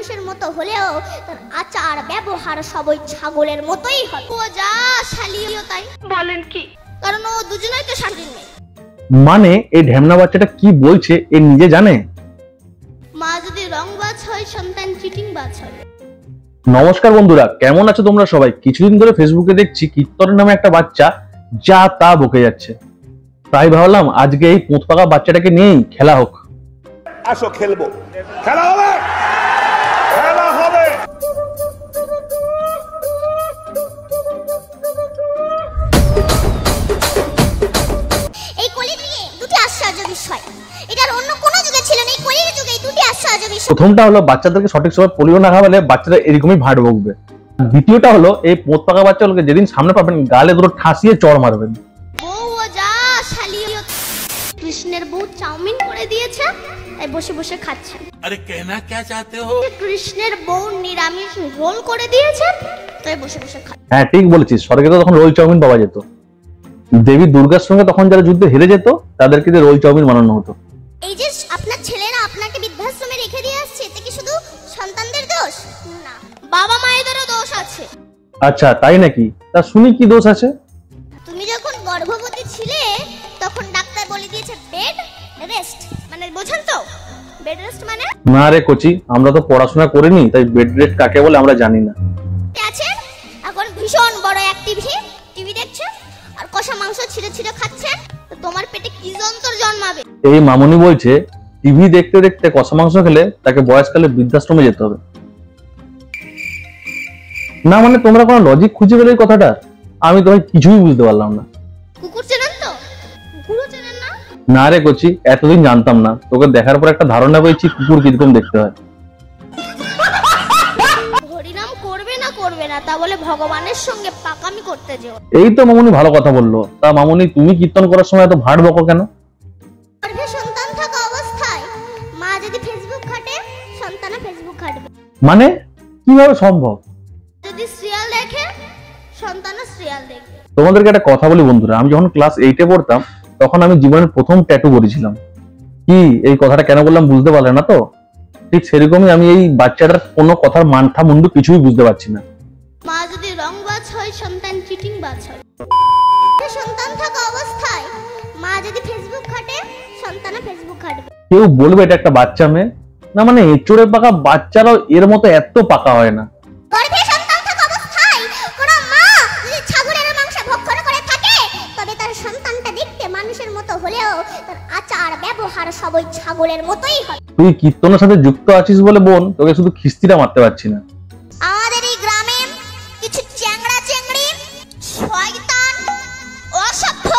মানুষের মতো হলেও তার আচার ব্যবহার সবই ছাগলের মতোই হয়। ও যা শালিও তাই বলেন কি? কারণ ও দুজনেই তো শালীন মেয়ে। মানে এই ঢ্যামনা বাচ্চাটা কি বলছে এ নিজে জানে? মা যদি রংবাজ হয় সন্তান চিটিংবাজ হবে। নমস্কার বন্ধুরা, কেমন আছো তোমরা সবাই? কিছুদিন ধরে ফেসবুকে দেখছি কীর্তনের নামে একটা বাচ্চা যা তা বকে যাচ্ছে। তাই ভাবলাম আজকে এই পোঁত পাকা বাচ্চাটাকে নিয়েই খেলা হোক। আসো খেলবো, খেলা হবে, খেলা হবে। এই কলিযুগে দুটি আশ্চর্য বিষয়, এটার অন্য কোন যুগে ছিল না। এই কলির যুগে দুটি আশ্চর্য বিষয়। প্রথমটা হলো বাচ্চাদেরকে সঠিক সময় পোলিও না খাওয়ালে বাচ্চারা এরকমই ভাট বকবে। দ্বিতীয়টা হলো এই পোঁত পাকা বাচ্চাগুলোকে যেদিন সামনে পাবেন গালে দুটো ঠাসিয়ে চড় মারবেন। বউ ও যা শালিও। কৃষ্ণের বউ চাউমিন করে দিয়েছে, তাই বসে বসে খাচ্ছেন। আরে कहना क्या चाहते हो? কৃষ্ণের বউ নিরামিষ রোল করে দিয়েছে, তাই বসে বসে খাচ্ছেন। হ্যাঁ ঠিক বলেছিস, স্বর্গে তো তখন রোল চাউমিন পাওয়া যেত। দেবী দুর্গার সঙ্গে তখন যারা যুদ্ধে হেরে যেত তাদেরকে দিয়ে রোল চাউমিন বানানো হতো। এই যে আপনার ছেলেরা আপনাকে বৃদ্ধাশ্রমে রেখে দিয়ে আসছে, এটা কি শুধু সন্তানদের দোষ? না, বাবা মায়েদেরও দোষ আছে। আচ্ছা তাই নাকি? তা শুনি কি দোষ আছে? তুমি যখন গর্ভবতী ছিলে তখন ডাক্তার বলে দিয়েছে বেড রেস্ট, মানে বোঝেন তো বেড রেস্ট মানে? না রে কোচি, আমরা তো পড়াশোনা করিনি, তাই বেড রেস্ট কাকে বলে আমরা জানি না। আছেন এখন ভীষণ বড় এক টিভি দেখছেন আর কষা মাংস ছিঁড়ে ছিঁড়ে খাচ্ছেন, তো তোমার পেটে কি যন্ত্র জন্মাবে? এই মামুনি বলছে টিভি দেখতে দেখতে কষা মাংস খেলে তাকে বয়সকালে বৃদ্ধাশ্রমে যেতে হবে। না মানে তোমরা কোনো লজিক খুঁজে পেলে এই কথাটা? আমি তো ভাই কিছুই বুঝতে পারলাম না। কুকুর চেনেন তো? কুকুরও চেনেন না? না রে কোচি, এতদিন জানতাম না। তোকে দেখার পর একটা ধারণা পেয়েছি কুকুর কিরকম দেখতে হয়। হরিনাম করবে না তা বলে ভগবানের সঙ্গে পাকামি করতে যেও। এই তো মামুনি ভালো কথা বললো। তা মামুনি তুমি কীর্তন করার সময় এত ভাট বকো কেন? গর্ভে সন্তান থাকা অবস্থায় মা যদি ফেসবুক ঘাটে, সন্তানও ফেসবুক ঘাটবে। মানে কিভাবে সম্ভব? যদি সিরিয়াল দেখে, সন্তানও সিরিয়াল দেখবে। তোমাদেরকে একটা কথা বলি বন্ধুরা, আমি যখন ক্লাস 8-এ পড়তাম তখন আমি জীবনের প্রথম ট্যাটু করেছিলাম। কি এই কথাটা কেন বললাম বুঝতে পারলে না তো? ঠিক সেরকমই আমি এই বাচ্চাটার কোনো কথার মানঠা মুন্ডু কিছুই বুঝতে পারছি না। মা যদি রংবাজ হয় সন্তান চিটিংবাজ হয়। সন্তান থাকা অবস্থায় মা যদি ফেসবুক ঘাটে, সন্তানও ফেসবুক ঘাটবে। কেউ বলবে এটা একটা বাচ্চা মেয়ে? না মানে এঁচড়ে পাকা বাচ্চারাও এর মতো এত পাকা হয় না। গর্ভে সন্তান থাকা অবস্থায় কোনো মা যদি ছাগলের মাংস ভক্ষণ করে থাকে, তবে তার সন্তানটা দেখতে মানুষের মতো হলেও তার আচার ব্যবহার সবই ছাগলের মতোই হয়। তুই কীর্তনের সাথে যুক্ত আছিস বলে বোন তোকে শুধু খিস্তিটা মারতে পারছি না। আমাদের এই গ্রামে কিছু চ্যাংড়া চেংড়ি শয়তান অসভ্য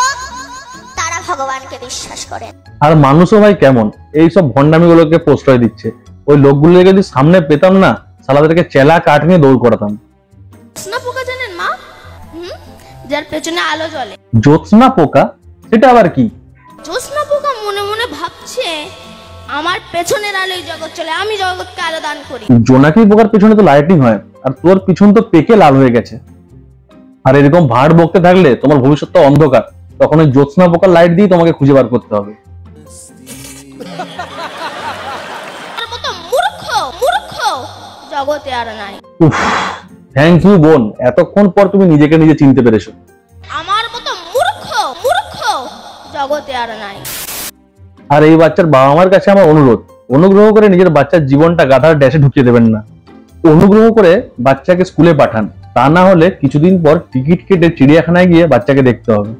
তারা ভগবানকে বিশ্বাস করে। আর মানুষও ভাই কেমন এইসব ভণ্ডামিগুলোকে প্রশ্রয় দিচ্ছে। ওই লোকগুলোকে যদি সামনে পেতাম না, সালাদেরকে চেলা কাঠ নিয়ে দৌড় করাতাম। জ্যোৎস্না পোকা জানেন মা? যার পেছনে আলো জ্বলে। জ্যোৎস্না পোকা? সেটা আবার কি? জ্যোৎস্না পোকা মনে মনে ভাবছে আমার পেছনের আলোয় জগৎ চলে, আমি জগৎকে আলো দান করি। জোনাকি পোকার পিছনে তো লাইটিং হয়, আর তোর পিছন তো পেকে লাল হয়ে গেছে। আর এরকম ভাট বকতে থাকলে তোমার ভবিষ্যৎ তো অন্ধকার। তখন ওই জ্যোৎস্না পোকার লাইট দিয়ে তোমাকে খুঁজে বার করতে হবে। মূর্খ জগতে আর নাই। উফ, থ্যাংক ইউ বোন, এতক্ষণ পর তুমি নিজেকে নিজে চিনতে পেরেছো। আমার মতো মূর্খ জগতে আর নাই। আর এই বাচ্চার বাবা মার কাছে আমার অনুরোধ, অনুগ্রহ করে নিজের বাচ্চার জীবনটা গাধার ড্যাশে ঢুকিয়ে দেবেন না। অনুগ্রহ করে বাচ্চাকে স্কুলে পাঠান, তা না হলে কিছুদিন পর টিকিট কেটে চিড়িয়াখানায় গিয়ে বাচ্চাকে দেখতে হবে।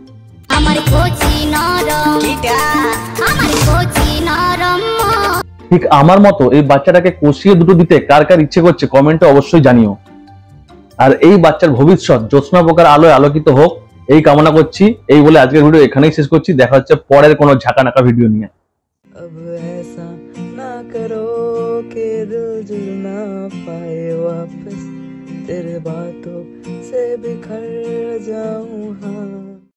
ঠিক আমার মতো এই বাচ্চাটাকে কষিয়ে দুটো দিতে কার কার ইচ্ছে করছে কমেন্টে অবশ্যই জানিও। আর এই বাচ্চার ভবিষ্যৎ জ্যোৎস্না পোকার আলোয় আলোকিত হোক এই কামনা করছি। এই বলে আজকের ভিডিও এখানেই শেষ করছি। দেখা হচ্ছে পরের কোনো ঝাঁকানাকা ভিডিও নিয়ে। अब ऐसा ना करो कि दिल जुड़ ना पाए वापस, तेरे बातों से बिखर जाऊं। हाँ